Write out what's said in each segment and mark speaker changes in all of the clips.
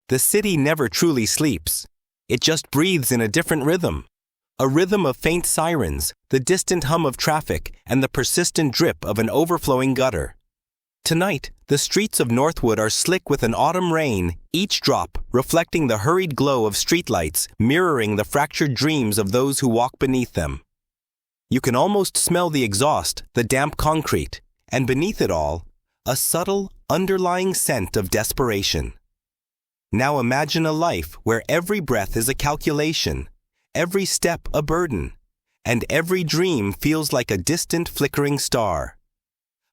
Speaker 1: The city never truly sleeps. It just breathes in a different rhythm. A rhythm of faint sirens, the distant hum of traffic, and the persistent drip of an overflowing gutter. Tonight, the streets of Northwood are slick with an autumn rain, each drop reflecting the hurried glow of streetlights, mirroring the fractured dreams of those who walk beneath them. You can almost smell the exhaust, the damp concrete, and beneath it all, a subtle, underlying scent of desperation. Now imagine a life where every breath is a calculation, every step a burden, and every dream feels like a distant flickering star.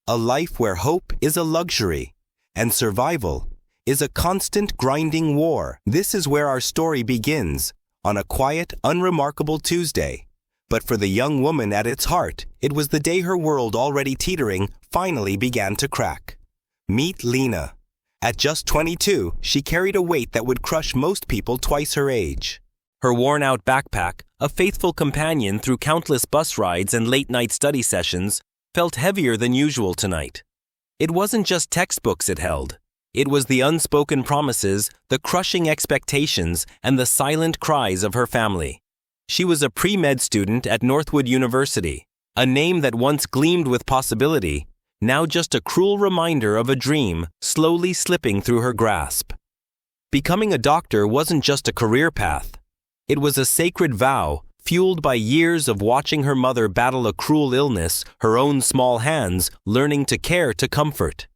Speaker 1: A life where hope is a luxury, and survival is a constant grinding war. This is where our story begins, on a quiet, unremarkable Tuesday. But for the young woman at its heart, it was the day her world, already teetering, finally began to crack. Meet Lena. At just 22, she carried a weight that would crush most people twice her age. Her worn-out backpack, a faithful companion through countless bus rides and late-night study sessions, felt heavier than usual tonight. It wasn't just textbooks it held. It was the unspoken promises, the crushing expectations, and the silent cries of her family. She was a pre-med student at Northwood University, a name that once gleamed with possibility, now just a cruel reminder of a dream slowly slipping through her grasp. Becoming a doctor wasn't just a career path. It was a sacred vow, fueled by years of watching her mother battle a cruel illness, her own small hands learning to care to comfort.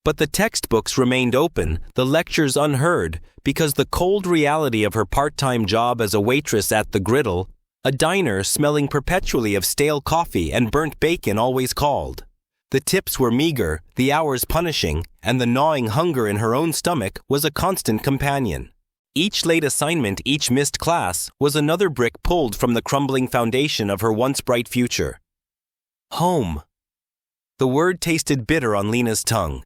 Speaker 1: But the textbooks remained open, the lectures unheard, because the cold reality of her part-time job as a waitress at the Griddle, a diner smelling perpetually of stale coffee and burnt bacon, always called. The tips were meager, the hours punishing, and the gnawing hunger in her own stomach was a constant companion. Each late assignment, each missed class, was another brick pulled from the crumbling foundation of her once bright future. Home. The word tasted bitter on Lena's tongue.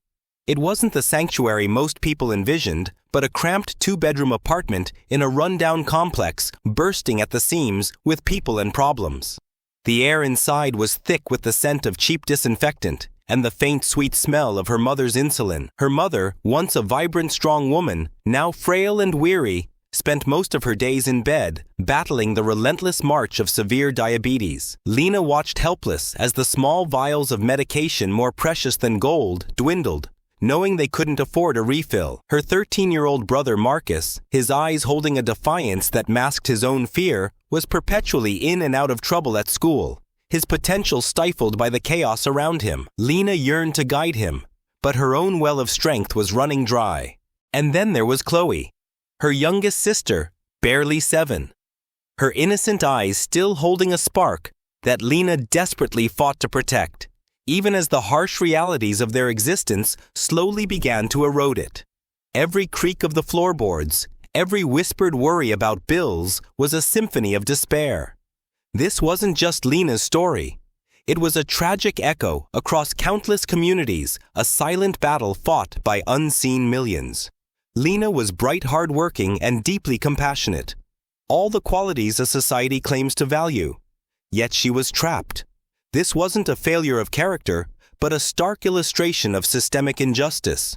Speaker 1: It wasn't the sanctuary most people envisioned, but a cramped two-bedroom apartment in a run-down complex, bursting at the seams with people and problems. The air inside was thick with the scent of cheap disinfectant and the faint sweet smell of her mother's insulin. Her mother, once a vibrant, strong woman, now frail and weary, spent most of her days in bed, battling the relentless march of severe diabetes. Lena watched helpless as the small vials of medication more precious than gold dwindled, knowing they couldn't afford a refill. Her 13-year-old brother Marcus, his eyes holding a defiance that masked his own fear, was perpetually in and out of trouble at school, his potential stifled by the chaos around him. Lena yearned to guide him, but her own well of strength was running dry. And then there was Chloe, her youngest sister, barely 7. Her innocent eyes still holding a spark that Lena desperately fought to protect, even as the harsh realities of their existence slowly began to erode it. Every creak of the floorboards, every whispered worry about bills was a symphony of despair. This wasn't just Lena's story. It was a tragic echo across countless communities, a silent battle fought by unseen millions. Lena was bright, hard-working, and deeply compassionate, all the qualities a society claims to value. Yet she was trapped. This wasn't a failure of character, but a stark illustration of systemic injustice.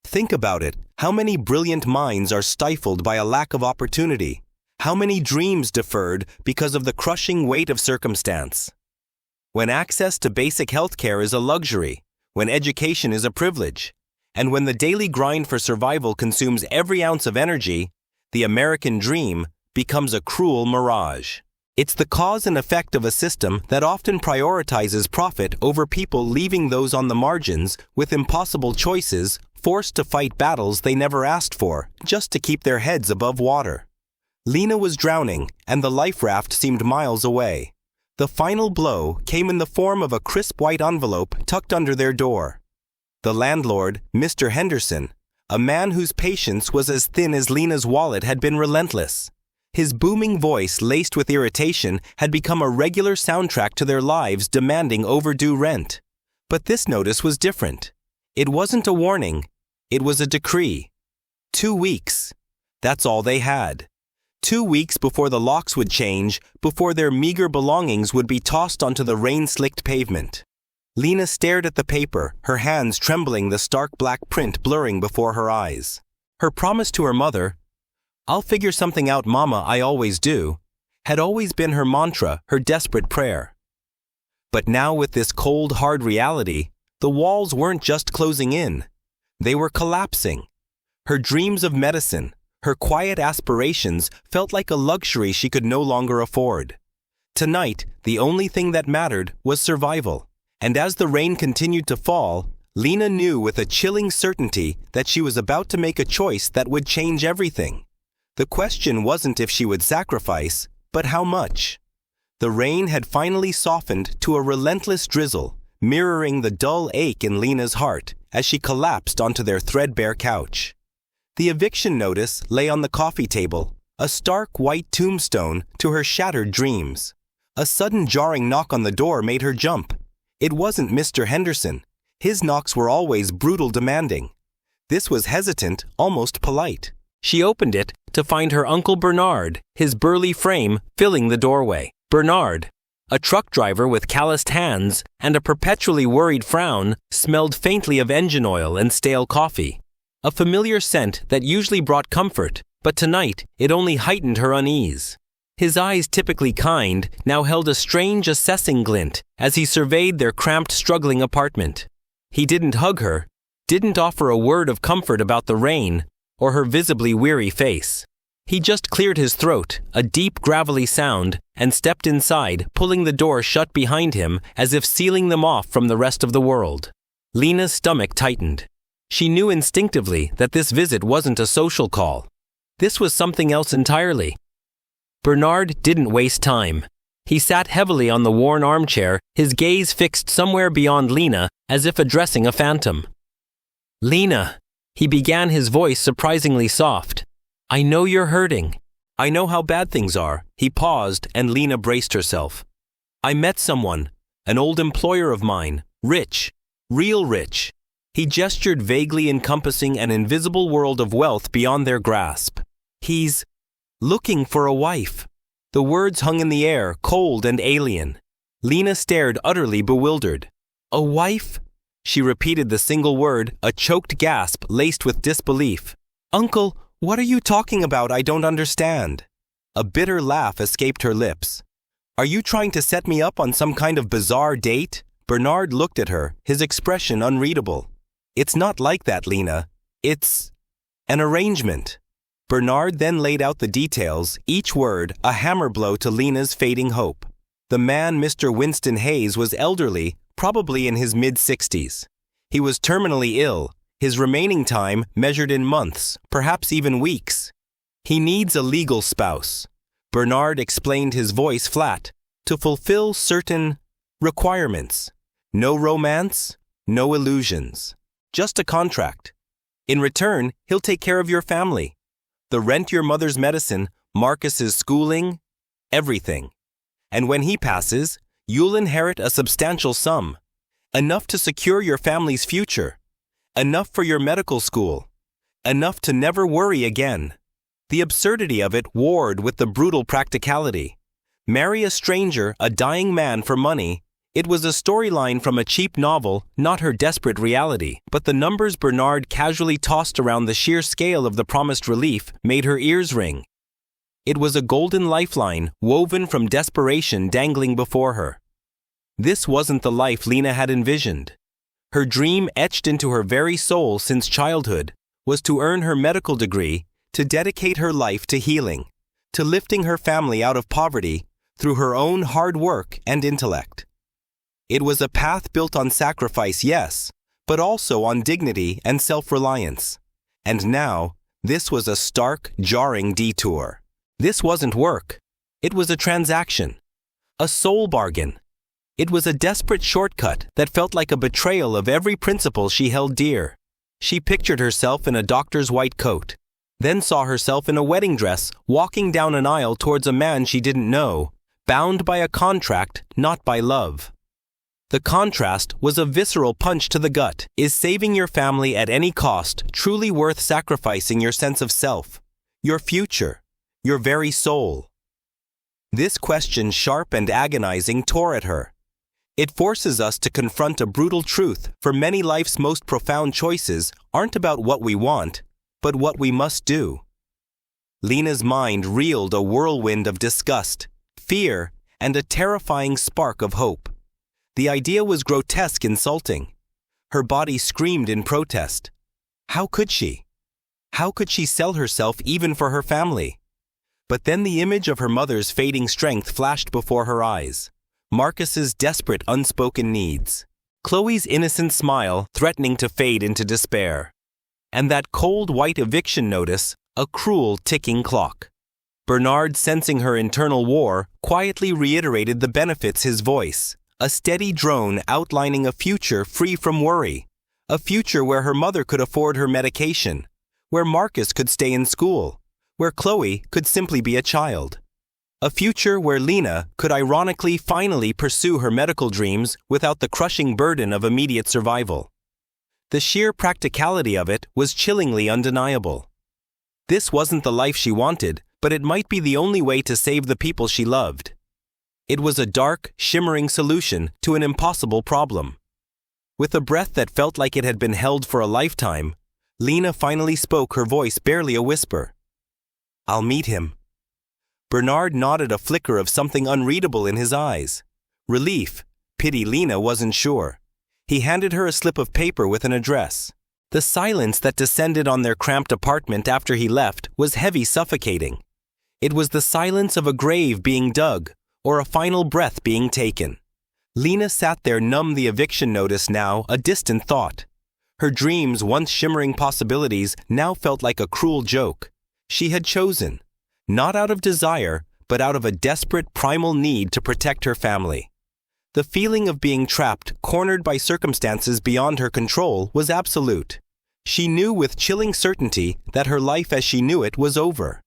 Speaker 1: Think about it. How many brilliant minds are stifled by a lack of opportunity? How many dreams deferred because of the crushing weight of circumstance? When access to basic health care is a luxury, when education is a privilege, and when the daily grind for survival consumes every ounce of energy, the American dream becomes a cruel mirage. It's the cause and effect of a system that often prioritizes profit over people, leaving those on the margins with impossible choices, forced to fight battles they never asked for, just to keep their heads above water. Lena was drowning, and the life raft seemed miles away. The final blow came in the form of a crisp white envelope tucked under their door. The landlord, Mr. Henderson, a man whose patience was as thin as Lena's wallet, had been relentless. His booming voice, laced with irritation, had become a regular soundtrack to their lives, demanding overdue rent. But this notice was different. It wasn't a warning. It was a decree. 2 weeks. That's all they had. 2 weeks before the locks would change, before their meager belongings would be tossed onto the rain-slicked pavement. Lena stared at the paper, her hands trembling, the stark black print blurring before her eyes. Her promise to her mother, "I'll figure something out, Mama, I always do," had always been her mantra, her desperate prayer. But now with this cold, hard reality, the walls weren't just closing in. They were collapsing. Her dreams of medicine, her quiet aspirations felt like a luxury she could no longer afford. Tonight, the only thing that mattered was survival. And as the rain continued to fall, Lena knew with a chilling certainty that she was about to make a choice that would change everything. The question wasn't if she would sacrifice, but how much. The rain had finally softened to a relentless drizzle, mirroring the dull ache in Lena's heart as she collapsed onto their threadbare couch. The eviction notice lay on the coffee table, a stark white tombstone to her shattered dreams. A sudden jarring knock on the door made her jump. It wasn't Mr. Henderson. His knocks were always brutal, demanding. This was hesitant, almost polite. She opened it to find her Uncle Bernard, his burly frame filling the doorway. Bernard, a truck driver with calloused hands and a perpetually worried frown, smelled faintly of engine oil and stale coffee. A familiar scent that usually brought comfort, but tonight it only heightened her unease. His eyes, typically kind, now held a strange assessing glint as he surveyed their cramped, struggling apartment. He didn't hug her, didn't offer a word of comfort about the rain or her visibly weary face. He just cleared his throat, a deep, gravelly sound, and stepped inside, pulling the door shut behind him as if sealing them off from the rest of the world. Lena's stomach tightened. She knew instinctively that this visit wasn't a social call. This was something else entirely. Bernard didn't waste time. He sat heavily on the worn armchair, his gaze fixed somewhere beyond Lena, as if addressing a phantom. "Lena," he began, his voice surprisingly soft. "I know you're hurting. I know how bad things are." He paused, and Lena braced herself. "I met someone, an old employer of mine, rich, real rich." He gestured, vaguely encompassing an invisible world of wealth beyond their grasp. "He's looking for a wife." The words hung in the air, cold and alien. Lena stared, utterly bewildered. "A wife?" She repeated the single word, a choked gasp laced with disbelief. "Uncle, what are you talking about? I don't understand." A bitter laugh escaped her lips. "Are you trying to set me up on some kind of bizarre date?" Bernard looked at her, his expression unreadable. "It's not like that, Lena. It's an arrangement." Bernard then laid out the details, each word a hammer blow to Lena's fading hope. The man, Mr. Winston Hayes, was elderly, probably in his mid-60s. He was terminally ill, his remaining time measured in months, perhaps even weeks. "He needs a legal spouse," Bernard explained, his voice flat, "to fulfill certain requirements. No romance, no illusions. Just a contract. In return, he'll take care of your family. The rent, your mother's medicine, Marcus's schooling, everything. And when he passes, you'll inherit a substantial sum. Enough to secure your family's future. Enough for your medical school. Enough to never worry again." The absurdity of it warred with the brutal practicality. Marry a stranger, a dying man, for money. It was a storyline from a cheap novel, not her desperate reality. But the numbers Bernard casually tossed around, the sheer scale of the promised relief, made her ears ring. It was a golden lifeline, woven from desperation, dangling before her. This wasn't the life Lena had envisioned. Her dream, etched into her very soul since childhood, was to earn her medical degree, to dedicate her life to healing, to lifting her family out of poverty through her own hard work and intellect. It was a path built on sacrifice, yes, but also on dignity and self-reliance. And now, this was a stark, jarring detour. This wasn't work. It was a transaction. A soul bargain. It was a desperate shortcut that felt like a betrayal of every principle she held dear. She pictured herself in a doctor's white coat, then saw herself in a wedding dress, walking down an aisle towards a man she didn't know, bound by a contract, not by love. The contrast was a visceral punch to the gut. Is saving your family at any cost truly worth sacrificing your sense of self, your future, your very soul? This question, sharp and agonizing, tore at her. It forces us to confront a brutal truth, for many life's most profound choices aren't about what we want, but what we must do. Lena's mind reeled a whirlwind of disgust, fear, and a terrifying spark of hope. The idea was grotesque, insulting. Her body screamed in protest. How could she? How could she sell herself even for her family? But then the image of her mother's fading strength flashed before her eyes. Marcus's desperate unspoken needs. Chloe's innocent smile threatening to fade into despair. And that cold white eviction notice, a cruel ticking clock. Bernard, sensing her internal war, quietly reiterated the benefits his voice, a steady drone outlining a future free from worry, a future where her mother could afford her medication, where Marcus could stay in school, where Chloe could simply be a child. A future where Lena could ironically finally pursue her medical dreams without the crushing burden of immediate survival. The sheer practicality of it was chillingly undeniable. This wasn't the life she wanted, but it might be the only way to save the people she loved. It was a dark, shimmering solution to an impossible problem. With a breath that felt like it had been held for a lifetime, Lena finally spoke, her voice barely a whisper. "I'll meet him." Bernard nodded, a flicker of something unreadable in his eyes. Relief, pity, Lena wasn't sure. He handed her a slip of paper with an address. The silence that descended on their cramped apartment after he left was heavy, suffocating. It was the silence of a grave being dug, or a final breath being taken. Lena sat there, numb, the eviction notice now a distant thought. Her dreams, once shimmering possibilities, now felt like a cruel joke. She had chosen, not out of desire, but out of a desperate primal need to protect her family. The feeling of being trapped, cornered by circumstances beyond her control, was absolute. She knew with chilling certainty that her life as she knew it was over.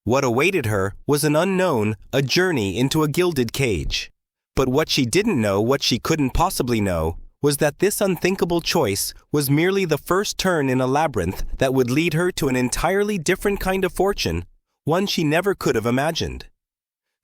Speaker 1: What awaited her was an unknown, a journey into a gilded cage. But what she didn't know, what she couldn't possibly know, was that this unthinkable choice was merely the first turn in a labyrinth that would lead her to an entirely different kind of fortune, one she never could have imagined.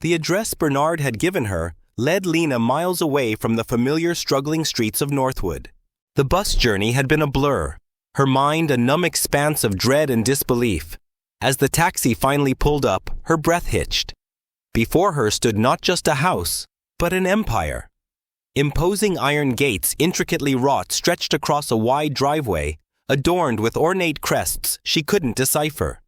Speaker 1: The address Bernard had given her led Lena miles away from the familiar, struggling streets of Northwood. The bus journey had been a blur, her mind a numb expanse of dread and disbelief. As the taxi finally pulled up, her breath hitched. Before her stood not just a house, but an empire. Imposing iron gates, intricately wrought, stretched across a wide driveway, adorned with ornate crests she couldn't decipher.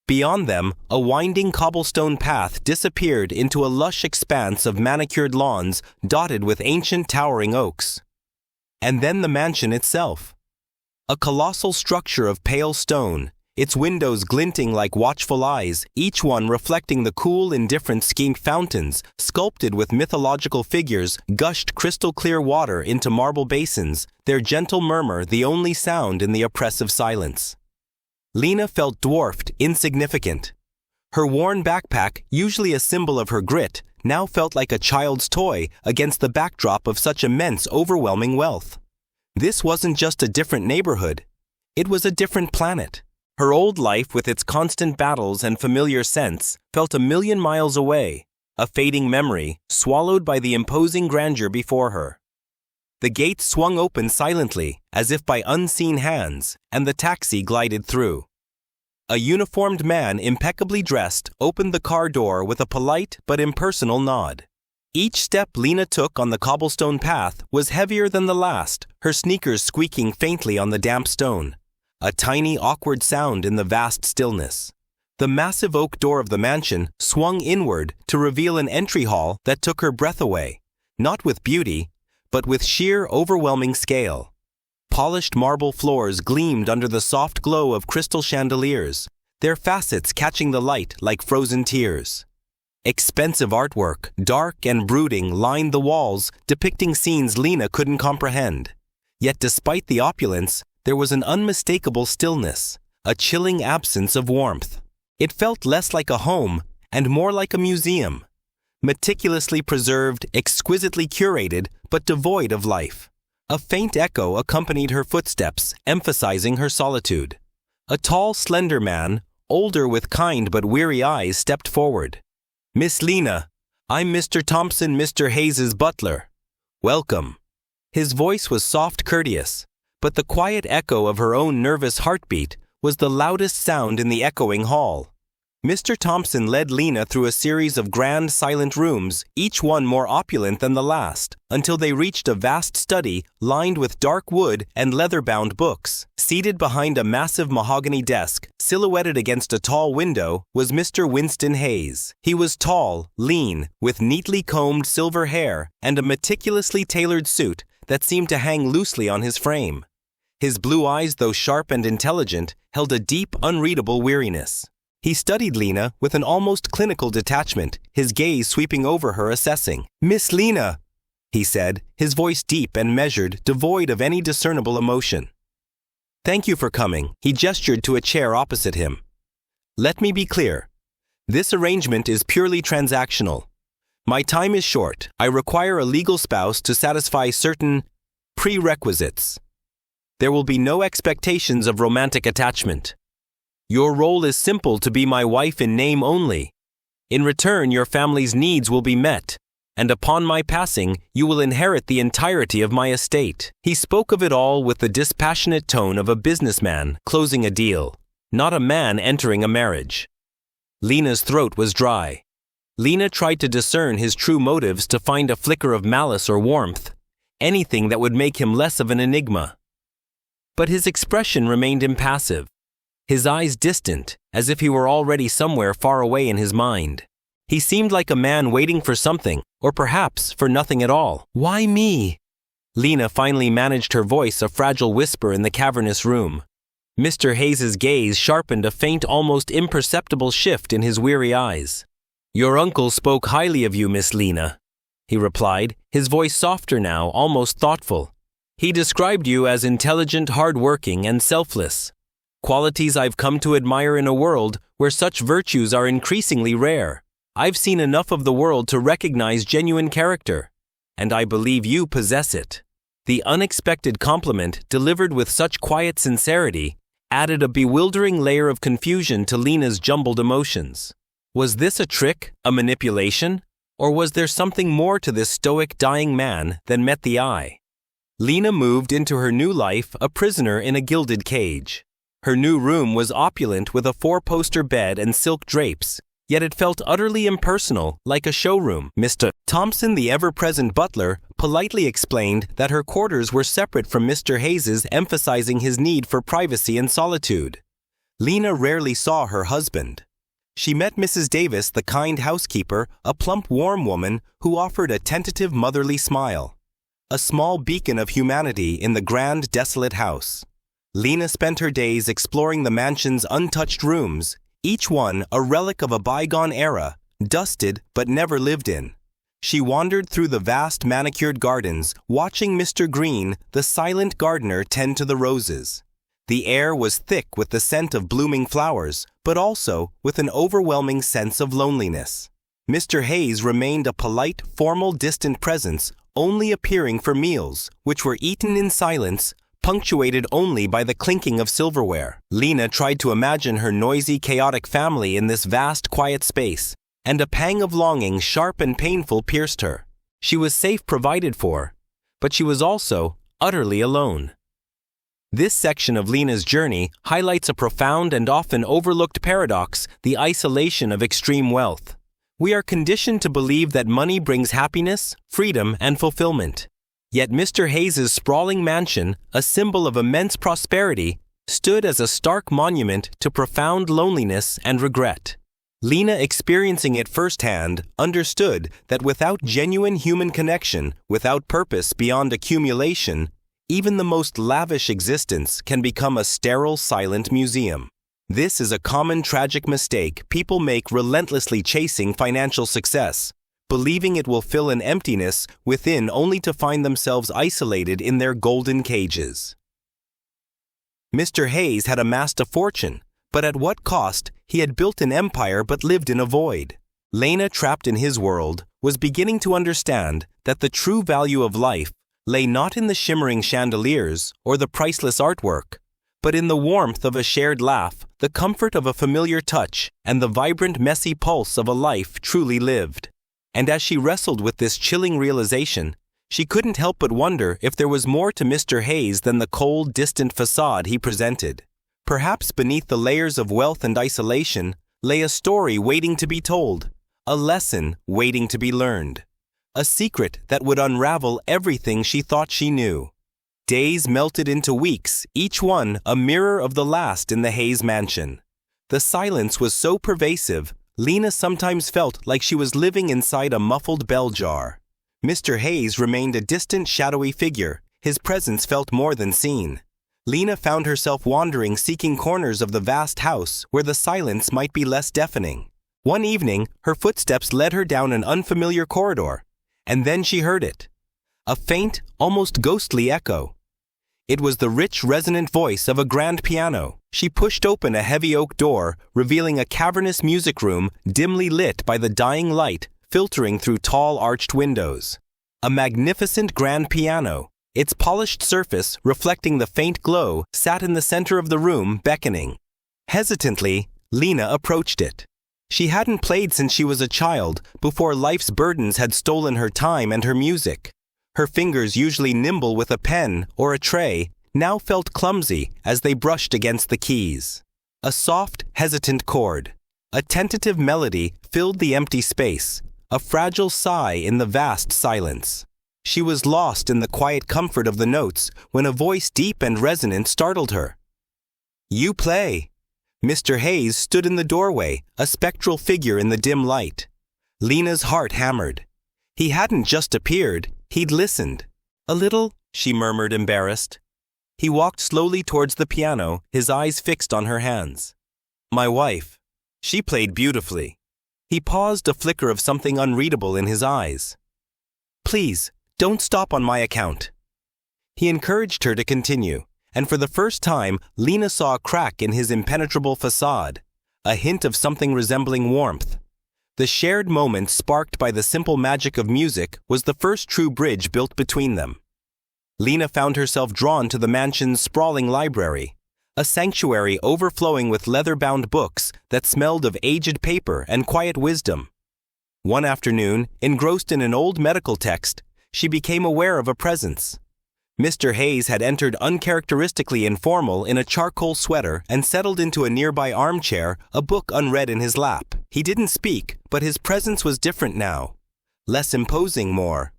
Speaker 1: Beyond them, a winding cobblestone path disappeared into a lush expanse of manicured lawns dotted with ancient towering oaks. And then the mansion itself. A colossal structure of pale stone, its windows glinting like watchful eyes, each one reflecting the cool, indifferent scheme. Fountains, sculpted with mythological figures, gushed crystal-clear water into marble basins, their gentle murmur the only sound in the oppressive silence. Lena felt dwarfed, insignificant. Her worn backpack, usually a symbol of her grit, now felt like a child's toy against the backdrop of such immense, overwhelming wealth. This wasn't just a different neighborhood. It was a different planet. Her old life, with its constant battles and familiar scents, felt a million miles away, a fading memory, swallowed by the imposing grandeur before her. The gates swung open silently, as if by unseen hands, and the taxi glided through. A uniformed man, impeccably dressed, opened the car door with a polite but impersonal nod. Each step Lena took on the cobblestone path was heavier than the last, her sneakers squeaking faintly on the damp stone. A tiny, awkward sound in the vast stillness. The massive oak door of the mansion swung inward to reveal an entry hall that took her breath away, not with beauty, but with sheer, overwhelming scale. Polished marble floors gleamed under the soft glow of crystal chandeliers, their facets catching the light like frozen tears. Expensive artwork, dark and brooding, lined the walls, depicting scenes Lena couldn't comprehend. Yet despite the opulence, there was an unmistakable stillness, a chilling absence of warmth. It felt less like a home and more like a museum. Meticulously preserved, exquisitely curated, but devoid of life. A faint echo accompanied her footsteps, emphasizing her solitude. A tall, slender man, older with kind but weary eyes, stepped forward. "Miss Lena, I'm Mr. Thompson, Mr. Hayes's butler. Welcome." His voice was soft, courteous, but the quiet echo of her own nervous heartbeat was the loudest sound in the echoing hall. Mr. Thompson led Lena through a series of grand silent rooms, each one more opulent than the last, until they reached a vast study lined with dark wood and leather-bound books. Seated behind a massive mahogany desk, silhouetted against a tall window, was Mr. Winston Hayes. He was tall, lean, with neatly combed silver hair and a meticulously tailored suit that seemed to hang loosely on his frame. His blue eyes, though sharp and intelligent, held a deep, unreadable weariness. He studied Lena with an almost clinical detachment, his gaze sweeping over her, assessing. "Miss Lena," he said, his voice deep and measured, devoid of any discernible emotion. "Thank you for coming." He gestured to a chair opposite him. "Let me be clear. This arrangement is purely transactional. My time is short. I require a legal spouse to satisfy certain prerequisites. There will be no expectations of romantic attachment. Your role is simple: to be my wife in name only. In return, your family's needs will be met, and upon my passing, you will inherit the entirety of my estate." He spoke of it all with the dispassionate tone of a businessman closing a deal, not a man entering a marriage. Lena's throat was dry. Lena tried to discern his true motives, to find a flicker of malice or warmth, anything that would make him less of an enigma. But his expression remained impassive, his eyes distant, as if he were already somewhere far away in his mind. He seemed like a man waiting for something, or perhaps for nothing at all. "Why me?" Lena finally managed her voice, a fragile whisper in the cavernous room. Mr. Hayes's gaze sharpened, a faint, almost imperceptible shift in his weary eyes. "Your uncle spoke highly of you, Miss Lena," he replied, his voice softer now, almost thoughtful. "He described you as intelligent, hard-working, and selfless. Qualities I've come to admire in a world where such virtues are increasingly rare. I've seen enough of the world to recognize genuine character, and I believe you possess it." The unexpected compliment, delivered with such quiet sincerity, added a bewildering layer of confusion to Lena's jumbled emotions. Was this a trick, a manipulation, or was there something more to this stoic, dying man than met the eye? Lena moved into her new life a prisoner in a gilded cage. Her new room was opulent, with a 4-poster bed and silk drapes, yet it felt utterly impersonal, like a showroom. Mr. Thompson, the ever-present butler, politely explained that her quarters were separate from Mr. Hayes's, emphasizing his need for privacy and solitude. Lena rarely saw her husband. She met Mrs. Davis, the kind housekeeper, a plump, warm woman who offered a tentative, motherly smile, a small beacon of humanity in the grand, desolate house. Lena spent her days exploring the mansion's untouched rooms, each one a relic of a bygone era, dusted but never lived in. She wandered through the vast manicured gardens, watching Mr. Green, the silent gardener, tend to the roses. The air was thick with the scent of blooming flowers, but also with an overwhelming sense of loneliness. Mr. Hayes remained a polite, formal, distant presence, only appearing for meals, which were eaten in silence, punctuated only by the clinking of silverware. Lena tried to imagine her noisy, chaotic family in this vast, quiet space, and a pang of longing, sharp and painful, pierced her. She was safe, provided for, but she was also utterly alone. This section of Lena's journey highlights a profound and often overlooked paradox: the isolation of extreme wealth. We are conditioned to believe that money brings happiness, freedom, and fulfillment. Yet Mr. Hayes's sprawling mansion, a symbol of immense prosperity, stood as a stark monument to profound loneliness and regret. Lena, experiencing it firsthand, understood that without genuine human connection, without purpose beyond accumulation, even the most lavish existence can become a sterile, silent museum. This is a common tragic mistake people make, relentlessly chasing financial success, believing it will fill an emptiness within, only to find themselves isolated in their golden cages. Mr. Hayes had amassed a fortune, but at what cost? He had built an empire but lived in a void. Lena, trapped in his world, was beginning to understand that the true value of life lay not in the shimmering chandeliers or the priceless artwork, but in the warmth of a shared laugh, the comfort of a familiar touch, and the vibrant, messy pulse of a life truly lived. And as she wrestled with this chilling realization, she couldn't help but wonder if there was more to Mr. Hayes than the cold, distant facade he presented. Perhaps beneath the layers of wealth and isolation lay a story waiting to be told, a lesson waiting to be learned, a secret that would unravel everything she thought she knew. Days melted into weeks, each one a mirror of the last in the Hayes mansion. The silence was so pervasive, Lena sometimes felt like she was living inside a muffled bell jar. Mr. Hayes remained a distant, shadowy figure. His presence felt more than seen. Lena found herself wandering, seeking corners of the vast house where the silence might be less deafening. One evening, her footsteps led her down an unfamiliar corridor, and then she heard it. A faint, almost ghostly echo. It was the rich, resonant voice of a grand piano. She pushed open a heavy oak door, revealing a cavernous music room dimly lit by the dying light filtering through tall arched windows. A magnificent grand piano, its polished surface reflecting the faint glow, sat in the center of the room, beckoning. Hesitantly, Lena approached it. She hadn't played since she was a child, before life's burdens had stolen her time and her music. Her fingers, usually nimble with a pen or a tray, now felt clumsy as they brushed against the keys. A soft, hesitant chord, a tentative melody filled the empty space, a fragile sigh in the vast silence. She was lost in the quiet comfort of the notes when a voice deep and resonant startled her. "You play." Mr. Hayes stood in the doorway, a spectral figure in the dim light. Lena's heart hammered. He hadn't just appeared, he'd listened. "A little," she murmured, embarrassed. He walked slowly towards the piano, his eyes fixed on her hands. "My wife. She played beautifully." He paused, a flicker of something unreadable in his eyes. "Please, don't stop on my account." He encouraged her to continue, and for the first time, Lena saw a crack in his impenetrable facade, a hint of something resembling warmth. The shared moment sparked by the simple magic of music was the first true bridge built between them. Lena found herself drawn to the mansion's sprawling library, a sanctuary overflowing with leather-bound books that smelled of aged paper and quiet wisdom. One afternoon, engrossed in an old medical text, she became aware of a presence. Mr. Hayes had entered uncharacteristically informal in a charcoal sweater and settled into a nearby armchair, a book unread in his lap. He didn't speak, but his presence was different now. Less imposing, more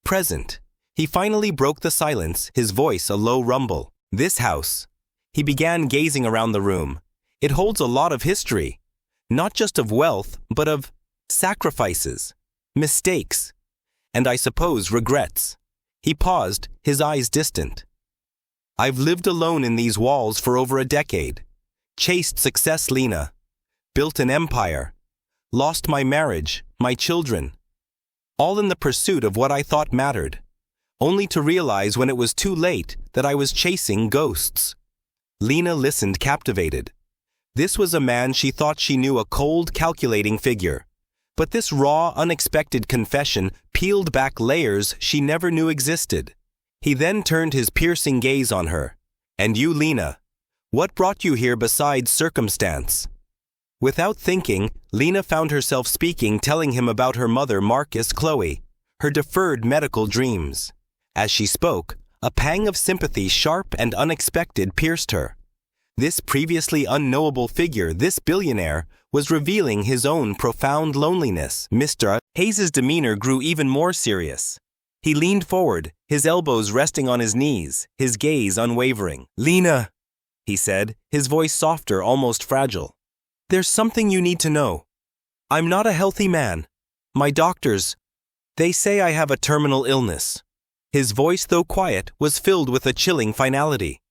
Speaker 1: present. He finally broke the silence, his voice a low rumble. "This house." He began gazing around the room. "It holds a lot of history. Not just of wealth, but of sacrifices, mistakes, and I suppose regrets." He paused, his eyes distant. "I've lived alone in these walls for over a decade. Chased success, Lena. Built an empire. Lost my marriage, my children. All in the pursuit of what I thought mattered. Only to realize when it was too late that I was chasing ghosts." Lena listened, captivated. This was a man she thought she knew, a cold, calculating figure. But this raw, unexpected confession peeled back layers she never knew existed. He then turned his piercing gaze on her. "And you, Lena, what brought you here besides circumstance?" Without thinking, Lena found herself speaking, telling him about her mother, Marcus, Chloe, her deferred medical dreams. As she spoke, a pang of sympathy, sharp and unexpected, pierced her. This previously unknowable figure, this billionaire, was revealing his own profound loneliness. Mr. Hayes' demeanor grew even more serious. He leaned forward, his elbows resting on his knees, his gaze unwavering. "Lena," he said, his voice softer, almost fragile. "There's something you need to know. I'm not a healthy man. My doctors, they say I have a terminal illness." His voice, though quiet, was filled with a chilling finality.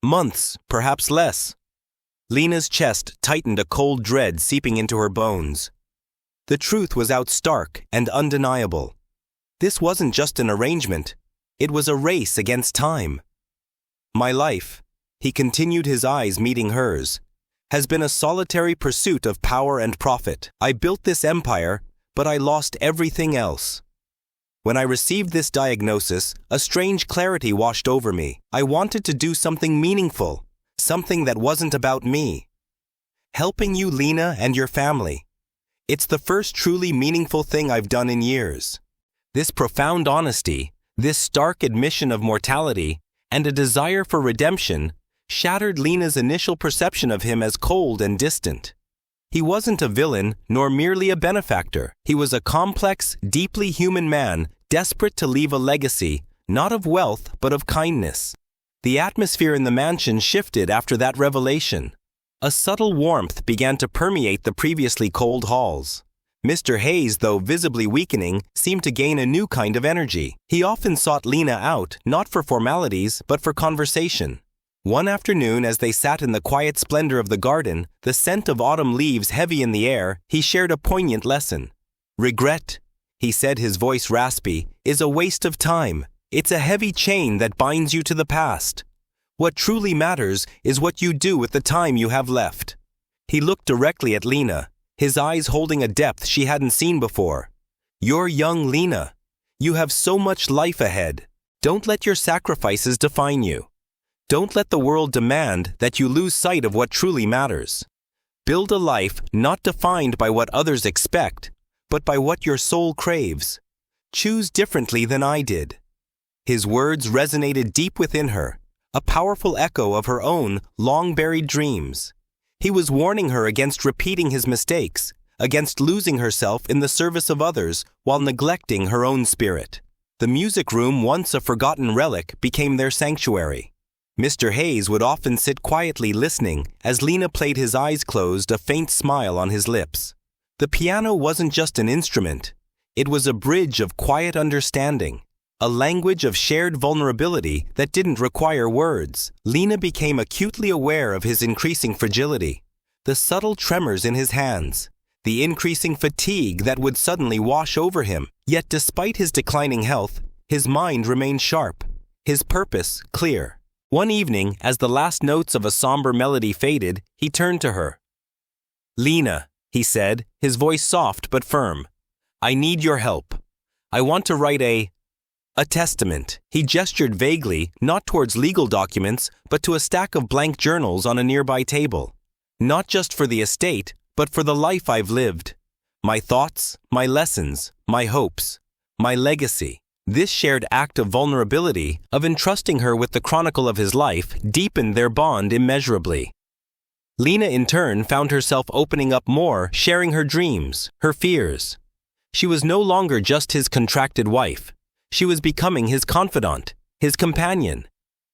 Speaker 1: "Months, perhaps less." Lena's chest tightened, a cold dread seeping into her bones. The truth was out, stark and undeniable. This wasn't just an arrangement. It was a race against time. "My life," he continued, his eyes meeting hers, "has been a solitary pursuit of power and profit. I built this empire, but I lost everything else. When I received this diagnosis, a strange clarity washed over me. I wanted to do something meaningful, something that wasn't about me. Helping you, Lena, and your family. It's the first truly meaningful thing I've done in years." This profound honesty, this stark admission of mortality, and a desire for redemption, shattered Lena's initial perception of him as cold and distant. He wasn't a villain, nor merely a benefactor. He was a complex, deeply human man, desperate to leave a legacy, not of wealth, but of kindness. The atmosphere in the mansion shifted after that revelation. A subtle warmth began to permeate the previously cold halls. Mr. Hayes, though visibly weakening, seemed to gain a new kind of energy. He often sought Lena out, not for formalities, but for conversation. One afternoon, as they sat in the quiet splendor of the garden, the scent of autumn leaves heavy in the air, he shared a poignant lesson. Regret, he said, his voice raspy, is a waste of time. It's a heavy chain that binds you to the past. What truly matters is what you do with the time you have left. He looked directly at Lena, his eyes holding a depth she hadn't seen before. You're young, Lena. You have so much life ahead. Don't let your sacrifices define you. Don't let the world demand that you lose sight of what truly matters. Build a life not defined by what others expect, but by what your soul craves. Choose differently than I did. His words resonated deep within her, a powerful echo of her own long-buried dreams. He was warning her against repeating his mistakes, against losing herself in the service of others while neglecting her own spirit. The music room, once a forgotten relic, became their sanctuary. Mr. Hayes would often sit quietly listening as Lena played, his eyes closed, a faint smile on his lips. The piano wasn't just an instrument. It was a bridge of quiet understanding, a language of shared vulnerability that didn't require words. Lena became acutely aware of his increasing fragility, the subtle tremors in his hands, the increasing fatigue that would suddenly wash over him. Yet despite his declining health, his mind remained sharp, his purpose clear. One evening, as the last notes of a somber melody faded, he turned to her. Lena, he said, his voice soft but firm, I need your help. I want to write a testament. He gestured vaguely, not towards legal documents, but to a stack of blank journals on a nearby table. Not just for the estate, but for the life I've lived. My thoughts, my lessons, my hopes, my legacy. This shared act of vulnerability, of entrusting her with the chronicle of his life, deepened their bond immeasurably. Lena, in turn, found herself opening up more, sharing her dreams, her fears. She was no longer just his contracted wife. She was becoming his confidant, his companion,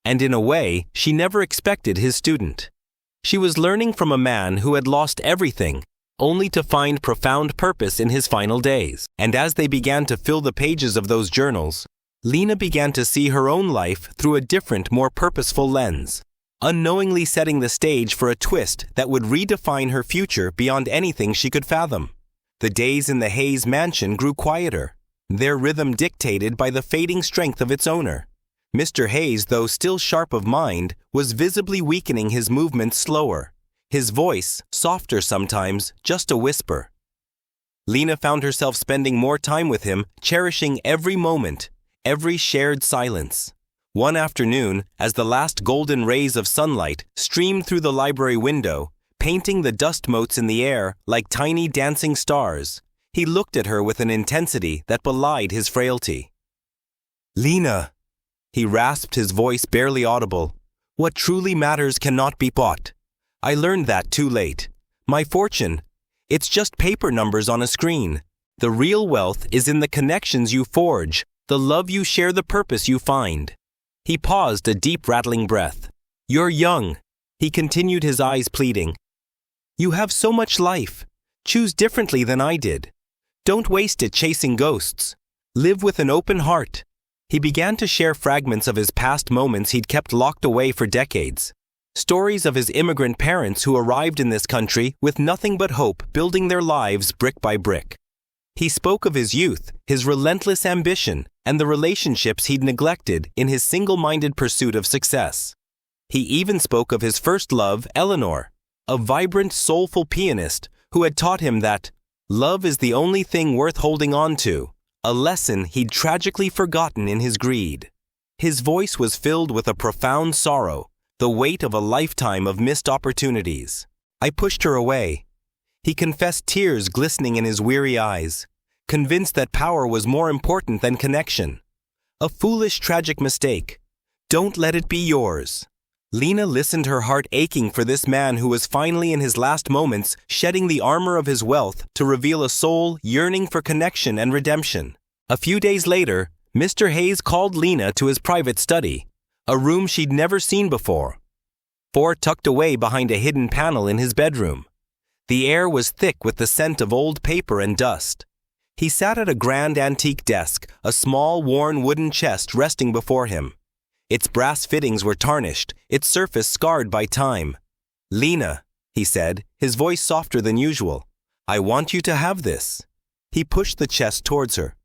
Speaker 1: and in a way, she never expected his student. She was learning from a man who had lost everything, only to find profound purpose in his final days. And as they began to fill the pages of those journals, Lena began to see her own life through a different, more purposeful lens, unknowingly setting the stage for a twist that would redefine her future beyond anything she could fathom. The days in the Hayes mansion grew quieter, their rhythm dictated by the fading strength of its owner. Mr. Hayes, though still sharp of mind, was visibly weakening, his movements slower, his voice softer sometimes, just a whisper. Lena found herself spending more time with him, cherishing every moment, every shared silence. One afternoon, as the last golden rays of sunlight streamed through the library window, painting the dust motes in the air like tiny dancing stars, he looked at her with an intensity that belied his frailty. Lena, he rasped, his voice barely audible, what truly matters cannot be bought. I learned that too late. My fortune, it's just paper numbers on a screen. The real wealth is in the connections you forge, the love you share, the purpose you find. He paused, a deep rattling breath. You're young, he continued, his eyes pleading. You have so much life. Choose differently than I did. Don't waste it chasing ghosts. Live with an open heart. He began to share fragments of his past moments he'd kept locked away for decades. Stories of his immigrant parents who arrived in this country with nothing but hope, building their lives brick by brick. He spoke of his youth, his relentless ambition, and the relationships he'd neglected in his single-minded pursuit of success. He even spoke of his first love, Eleanor, a vibrant, soulful pianist who had taught him that love is the only thing worth holding on to, a lesson he'd tragically forgotten in his greed. His voice was filled with a profound sorrow, the weight of a lifetime of missed opportunities. I pushed her away. He confessed, tears glistening in his weary eyes, convinced that power was more important than connection. A foolish, tragic mistake. Don't let it be yours. Lena listened, her heart aching for this man who was finally in his last moments shedding the armor of his wealth to reveal a soul yearning for connection and redemption. A few days later, Mr. Hayes called Lena to his private study, a room she'd never seen before, tucked away behind a hidden panel in his bedroom. The air was thick with the scent of old paper and dust. He sat at a grand antique desk, a small worn wooden chest resting before him. Its brass fittings were tarnished, its surface scarred by time. "Lena," he said, his voice softer than usual, "I want you to have this." He pushed the chest towards her.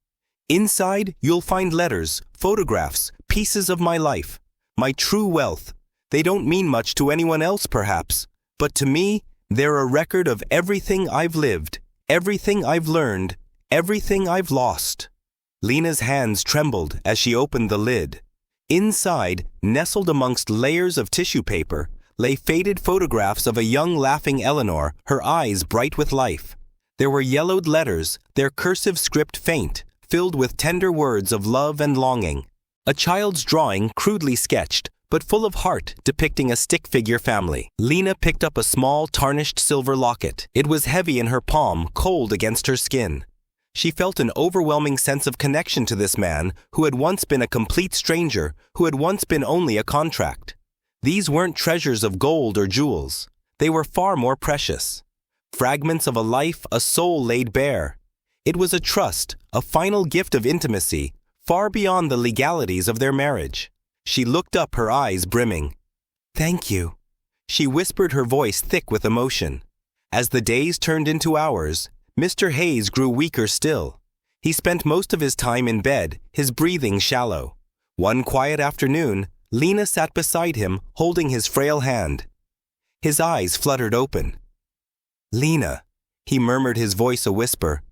Speaker 1: "Inside, you'll find letters, photographs, pieces of my life, my true wealth. They don't mean much to anyone else, perhaps, but to me, they're a record of everything I've lived, everything I've learned, everything I've lost." Lena's hands trembled as she opened the lid. Inside, nestled amongst layers of tissue paper, lay faded photographs of a young laughing Eleanor, her eyes bright with life. There were yellowed letters, their cursive script faint, filled with tender words of love and longing. A child's drawing, crudely sketched, but full of heart, depicting a stick figure family. Lena picked up a small, tarnished silver locket. It was heavy in her palm, cold against her skin. She felt an overwhelming sense of connection to this man who had once been a complete stranger, who had once been only a contract. These weren't treasures of gold or jewels. They were far more precious. Fragments of a life, a soul laid bare. It was a trust, a final gift of intimacy, far beyond the legalities of their marriage. She looked up, her eyes brimming. "Thank you," she whispered, her voice thick with emotion. As the days turned into hours, Mr. Hayes grew weaker still. He spent most of his time in bed, his breathing shallow. One quiet afternoon, Lena sat beside him, holding his frail hand. His eyes fluttered open. "Lena," he murmured, his voice a whisper,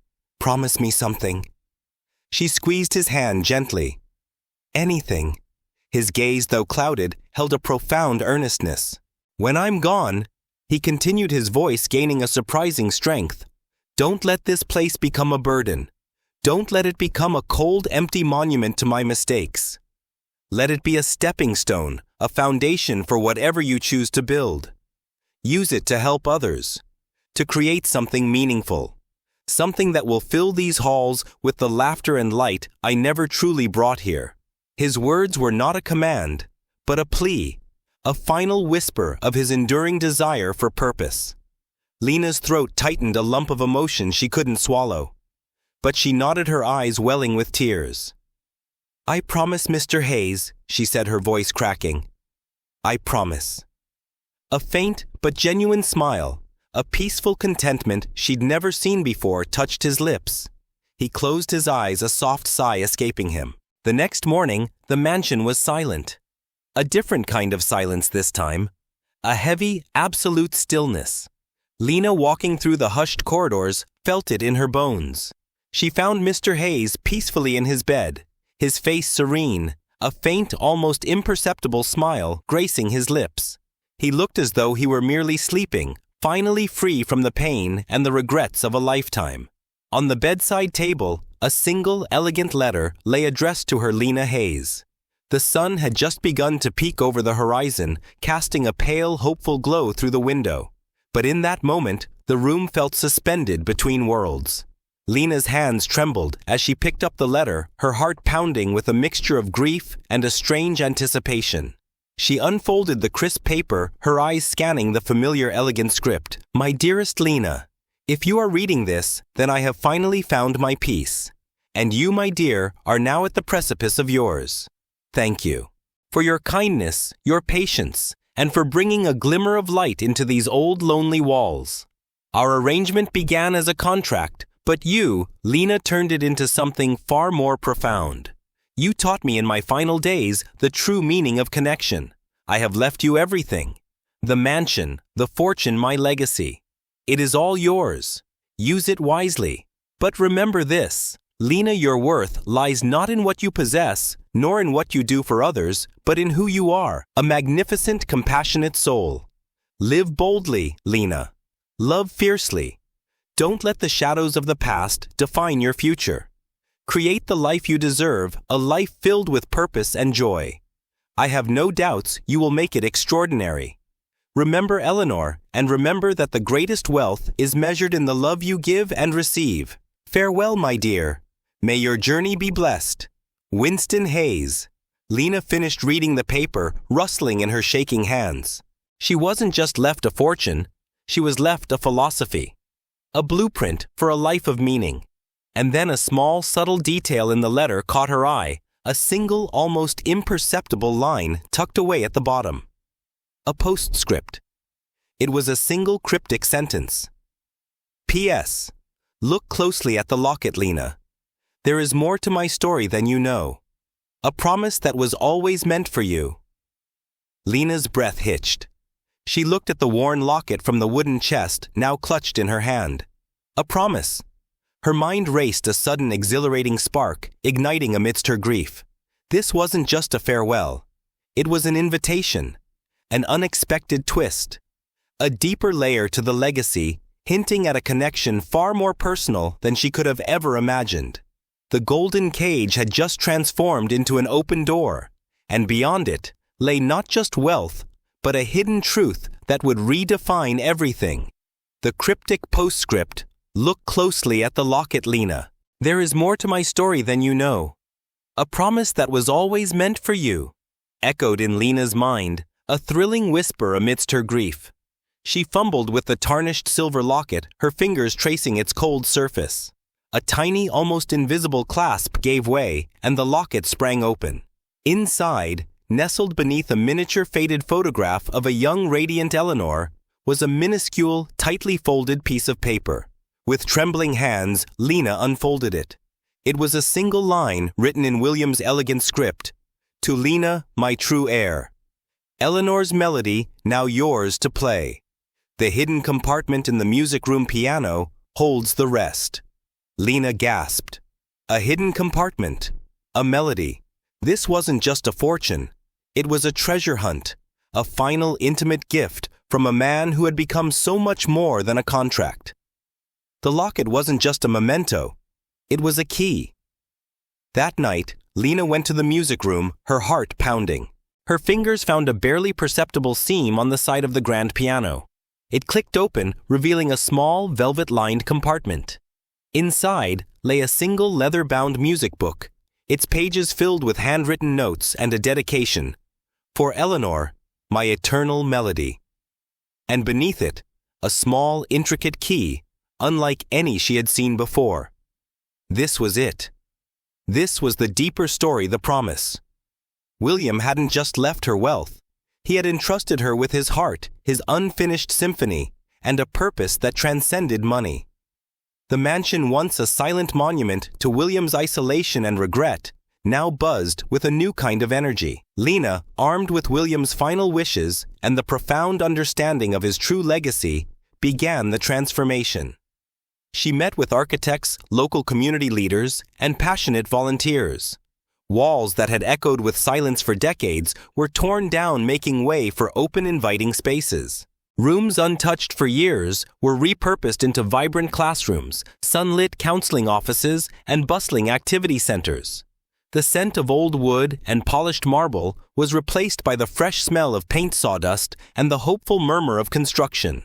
Speaker 1: "promise me something." She squeezed his hand gently. "Anything." His gaze, though clouded, held a profound earnestness. "When I'm gone," he continued, his voice gaining a surprising strength, "don't let this place become a burden. Don't let it become a cold, empty monument to my mistakes. Let it be a stepping stone, a foundation for whatever you choose to build. Use it to help others, to create something meaningful, something that will fill these halls with the laughter and light I never truly brought here." His words were not a command, but a plea, a final whisper of his enduring desire for purpose. Lena's throat tightened, a lump of emotion she couldn't swallow. But she nodded, her eyes welling with tears. "I promise, Mr. Hayes," she said, her voice cracking. "I promise." A faint but genuine smile, a peaceful contentment she'd never seen before, touched his lips. He closed his eyes, a soft sigh escaping him. The next morning, the mansion was silent. A different kind of silence this time. A heavy, absolute stillness. Lena, walking through the hushed corridors, felt it in her bones. She found Mr. Hayes peacefully in his bed, his face serene, a faint, almost imperceptible smile gracing his lips. He looked as though he were merely sleeping, finally free from the pain and the regrets of a lifetime. On the bedside table, a single, elegant letter lay addressed to her, Lena Hayes. The sun had just begun to peek over the horizon, casting a pale, hopeful glow through the window. But in that moment, the room felt suspended between worlds. Lena's hands trembled as she picked up the letter, her heart pounding with a mixture of grief and a strange anticipation. She unfolded the crisp paper, her eyes scanning the familiar, elegant script. "My dearest Lena, if you are reading this, then I have finally found my peace. And you, my dear, are now at the precipice of yours. Thank you for your kindness, your patience, and for bringing a glimmer of light into these old, lonely walls. Our arrangement began as a contract, but you, Lena, turned it into something far more profound. You taught me in my final days the true meaning of connection. I have left you everything. The mansion, the fortune, my legacy. It is all yours. Use it wisely. But remember this, Lena, your worth lies not in what you possess, nor in what you do for others, but in who you are, a magnificent, compassionate soul. Live boldly, Lena. Love fiercely. Don't let the shadows of the past define your future. Create the life you deserve, a life filled with purpose and joy. I have no doubts you will make it extraordinary. Remember Eleanor, and remember that the greatest wealth is measured in the love you give and receive. Farewell, my dear. May your journey be blessed. Winston Hayes. Lena finished reading the paper, rustling in her shaking hands. She wasn't just left a fortune, she was left a philosophy. A blueprint for a life of meaning. And then a small, subtle detail in the letter caught her eye, a single, almost imperceptible line tucked away at the bottom. A postscript. It was a single cryptic sentence. P.S. Look closely at the locket, Lena. There is more to my story than you know. A promise that was always meant for you. Lena's breath hitched. She looked at the worn locket from the wooden chest now clutched in her hand. A promise. Her mind raced a sudden exhilarating spark, igniting amidst her grief. This wasn't just a farewell. It was an invitation. An unexpected twist. A deeper layer to the legacy, hinting at a connection far more personal than she could have ever imagined. The golden cage had just transformed into an open door, and beyond it lay not just wealth, but a hidden truth that would redefine everything. The cryptic postscript, look closely at the locket, Lena. There is more to my story than you know. A promise that was always meant for you, echoed in Lena's mind, a thrilling whisper amidst her grief. She fumbled with the tarnished silver locket, her fingers tracing its cold surface. A tiny, almost invisible clasp gave way, and the locket sprang open. Inside, nestled beneath a miniature faded photograph of a young radiant Eleanor, was a minuscule, tightly folded piece of paper. With trembling hands, Lena unfolded it. It was a single line written in William's elegant script. To Lena, my true heir. Eleanor's melody, now yours to play. The hidden compartment in the music room piano holds the rest. Lena gasped. A hidden compartment. A melody. This wasn't just a fortune. It was a treasure hunt. A final intimate gift from a man who had become so much more than a contract. The locket wasn't just a memento. It was a key. That night, Lena went to the music room, her heart pounding. Her fingers found a barely perceptible seam on the side of the grand piano. It clicked open, revealing a small, velvet-lined compartment. Inside lay a single leather-bound music book, its pages filled with handwritten notes and a dedication. For Eleanor, my eternal melody. And beneath it, a small, intricate key, unlike any she had seen before. This was it. This was the deeper story, the promise. William hadn't just left her wealth. He had entrusted her with his heart, his unfinished symphony, and a purpose that transcended money. The mansion, once a silent monument to William's isolation and regret, now buzzed with a new kind of energy. Lena, armed with William's final wishes and the profound understanding of his true legacy, began the transformation. She met with architects, local community leaders, and passionate volunteers. Walls that had echoed with silence for decades were torn down, making way for open, inviting spaces. Rooms untouched for years were repurposed into vibrant classrooms, sunlit counseling offices, and bustling activity centers. The scent of old wood and polished marble was replaced by the fresh smell of paint sawdust and the hopeful murmur of construction.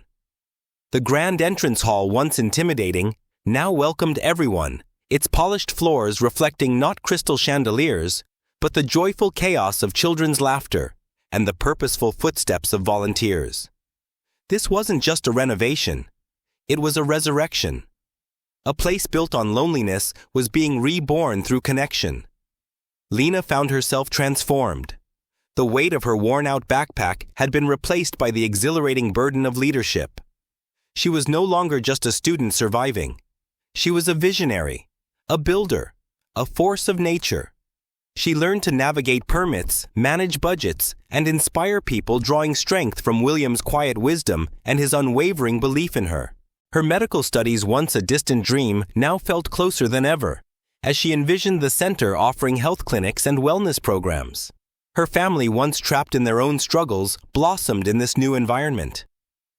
Speaker 1: The grand entrance hall, once intimidating, now welcomed everyone, its polished floors reflecting not crystal chandeliers, but the joyful chaos of children's laughter and the purposeful footsteps of volunteers. This wasn't just a renovation. It was a resurrection. A place built on loneliness was being reborn through connection. Lena found herself transformed. The weight of her worn-out backpack had been replaced by the exhilarating burden of leadership. She was no longer just a student surviving. She was a visionary, a builder, a force of nature. She learned to navigate permits, manage budgets, and inspire people, drawing strength from William's quiet wisdom and his unwavering belief in her. Her medical studies, once a distant dream, now felt closer than ever, as she envisioned the center offering health clinics and wellness programs. Her family, once trapped in their own struggles, blossomed in this new environment.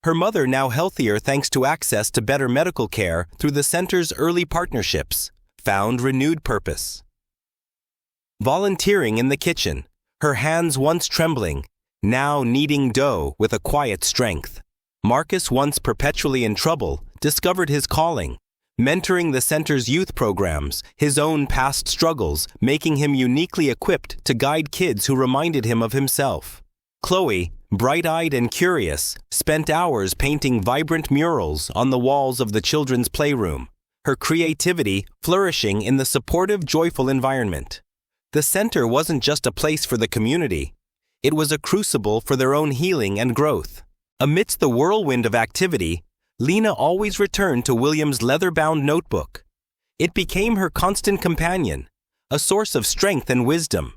Speaker 1: Her mother, now healthier thanks to access to better medical care through the center's early partnerships, found renewed purpose. Volunteering in the kitchen, her hands once trembling, now kneading dough with a quiet strength. Marcus, once perpetually in trouble, discovered his calling, mentoring the center's youth programs, his own past struggles, making him uniquely equipped to guide kids who reminded him of himself. Chloe, bright-eyed and curious, spent hours painting vibrant murals on the walls of the children's playroom, her creativity flourishing in the supportive, joyful environment. The center wasn't just a place for the community. It was a crucible for their own healing and growth. Amidst the whirlwind of activity, Lena always returned to William's leather-bound notebook. It became her constant companion, a source of strength and wisdom.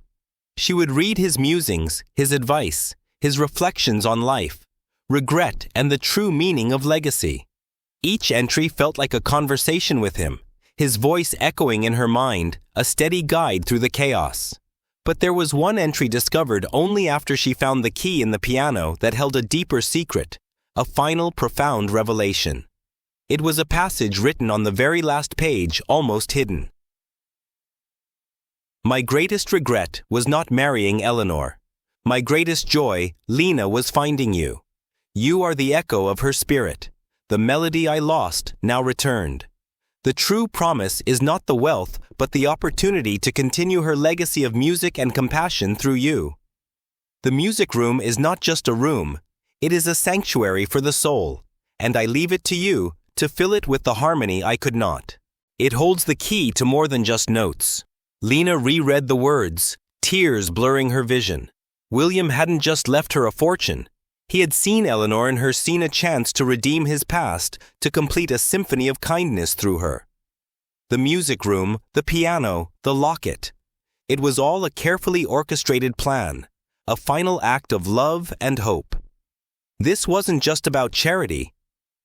Speaker 1: She would read his musings, his advice, his reflections on life, regret, and the true meaning of legacy. Each entry felt like a conversation with him, his voice echoing in her mind, a steady guide through the chaos. But there was one entry discovered only after she found the key in the piano that held a deeper secret, a final profound revelation. It was a passage written on the very last page, almost hidden. My greatest regret was not marrying Eleanor. My greatest joy, Lena, was finding you. You are the echo of her spirit. The melody I lost now returned. The true promise is not the wealth, but the opportunity to continue her legacy of music and compassion through you. The music room is not just a room, it is a sanctuary for the soul, and I leave it to you to fill it with the harmony I could not. It holds the key to more than just notes. Lena reread the words, tears blurring her vision. William hadn't just left her a fortune. He had seen Eleanor in her, seen a chance to redeem his past, to complete a symphony of kindness through her. The music room, the piano, the locket. It was all a carefully orchestrated plan, a final act of love and hope. This wasn't just about charity.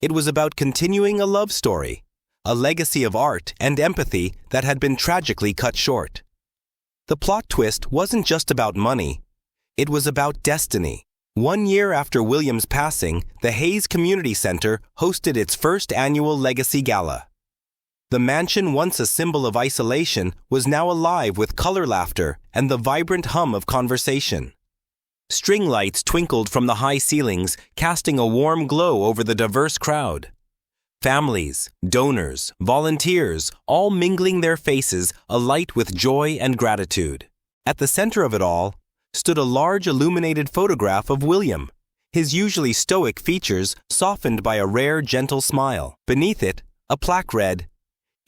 Speaker 1: It was about continuing a love story, a legacy of art and empathy that had been tragically cut short. The plot twist wasn't just about money. It was about destiny. 1 year after William's passing, the Hayes Community Center hosted its first annual Legacy Gala. The mansion, once a symbol of isolation, was now alive with color, laughter, and the vibrant hum of conversation. String lights twinkled from the high ceilings, casting a warm glow over the diverse crowd. Families, donors, volunteers, all mingling their faces alight with joy and gratitude. At the center of it all stood a large illuminated photograph of William, his usually stoic features softened by a rare, gentle smile. Beneath it, a plaque read,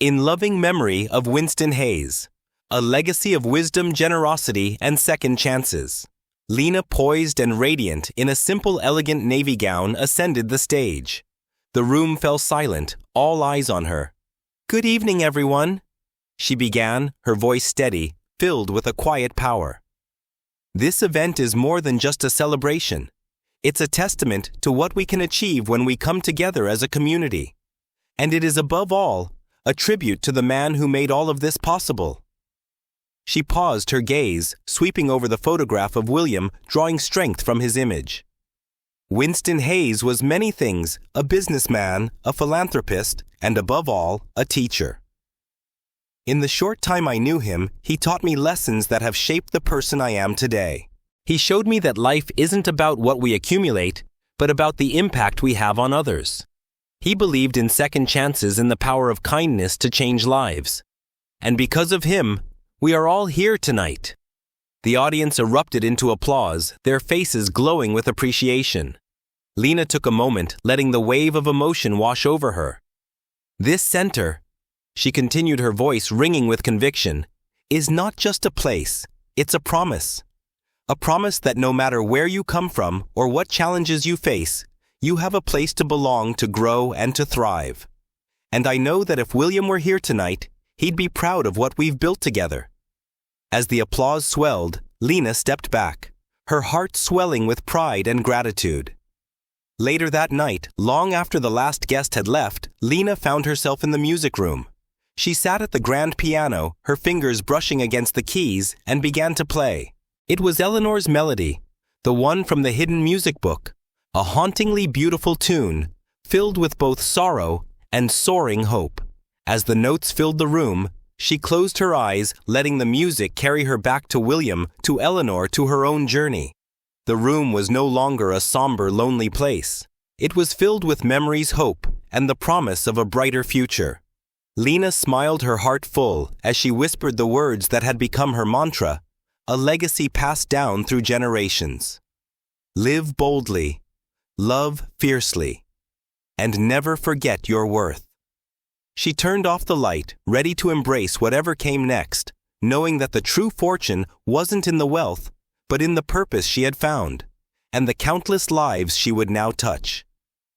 Speaker 1: "In loving memory of Winston Hayes, a legacy of wisdom, generosity, and second chances." Lena, poised and radiant in a simple, elegant navy gown, ascended the stage. The room fell silent, all eyes on her. "Good evening, everyone," she began, her voice steady, filled with a quiet power. This event is more than just a celebration. It's a testament to what we can achieve when we come together as a community. And it is above all, a tribute to the man who made all of this possible. She paused, her gaze sweeping over the photograph of William, drawing strength from his image. Winston Hayes was many things, a businessman, a philanthropist, and above all, a teacher. In the short time I knew him, he taught me lessons that have shaped the person I am today. He showed me that life isn't about what we accumulate, but about the impact we have on others. He believed in second chances and the power of kindness to change lives. And because of him, we are all here tonight. The audience erupted into applause, their faces glowing with appreciation. Lena took a moment, letting the wave of emotion wash over her. This center, she continued, her voice ringing with conviction, is not just a place, it's a promise. A promise that no matter where you come from or what challenges you face, you have a place to belong, to grow, and to thrive. And I know that if William were here tonight, he'd be proud of what we've built together. As the applause swelled, Lena stepped back, her heart swelling with pride and gratitude. Later that night, long after the last guest had left, Lena found herself in the music room. She sat at the grand piano, her fingers brushing against the keys, and began to play. It was Eleanor's melody, the one from the hidden music book, a hauntingly beautiful tune, filled with both sorrow and soaring hope. As the notes filled the room, She closed her eyes, letting the music carry her back to William, to Eleanor, to her own journey. The room was no longer a somber, lonely place. It was filled with memories, hope, and the promise of a brighter future. Lena smiled, her heart full, as she whispered the words that had become her mantra, a legacy passed down through generations. Live boldly, love fiercely, and never forget your worth. She turned off the light, ready to embrace whatever came next, knowing that the true fortune wasn't in the wealth, but in the purpose she had found, and the countless lives she would now touch.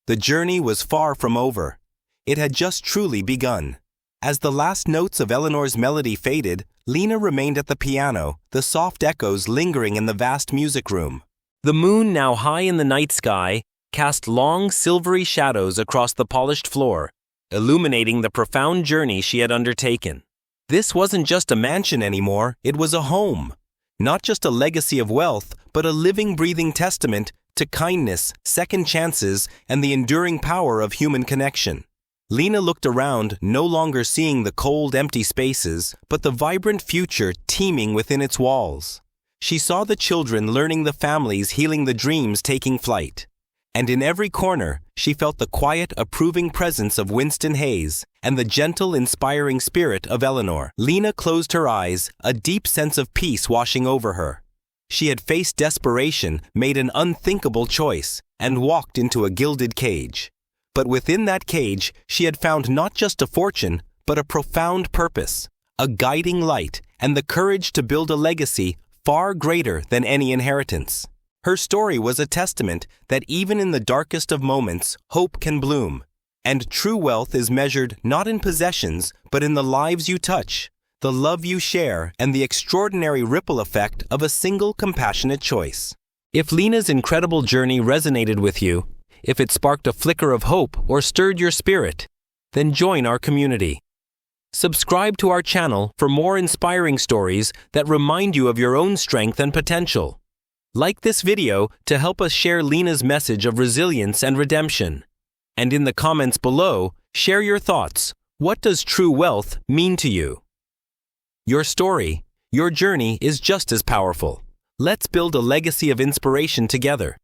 Speaker 1: The journey was far from over. It had just truly begun. As the last notes of Eleanor's melody faded, Lena remained at the piano, the soft echoes lingering in the vast music room. The moon, now high in the night sky, cast long, silvery shadows across the polished floor, illuminating the profound journey she had undertaken. This wasn't just a mansion anymore, it was a home. Not just a legacy of wealth, but a living, breathing testament to kindness, second chances, and the enduring power of human connection. Lena looked around, no longer seeing the cold, empty spaces, but the vibrant future teeming within its walls. She saw the children learning, the families healing, the dreams taking flight. And in every corner, she felt the quiet, approving presence of Winston Hayes and the gentle, inspiring spirit of Eleanor. Lena closed her eyes, a deep sense of peace washing over her. She had faced desperation, made an unthinkable choice, and walked into a gilded cage. But within that cage, she had found not just a fortune, but a profound purpose, a guiding light, and the courage to build a legacy far greater than any inheritance. Her story was a testament that even in the darkest of moments, hope can bloom. And true wealth is measured not in possessions, but in the lives you touch, the love you share, and the extraordinary ripple effect of a single compassionate choice. If Lena's incredible journey resonated with you, if it sparked a flicker of hope or stirred your spirit, then join our community. Subscribe to our channel for more inspiring stories that remind you of your own strength and potential. Like this video to help us share Lena's message of resilience and redemption. And in the comments below, share your thoughts. What does true wealth mean to you? Your story, your journey is just as powerful. Let's build a legacy of inspiration together.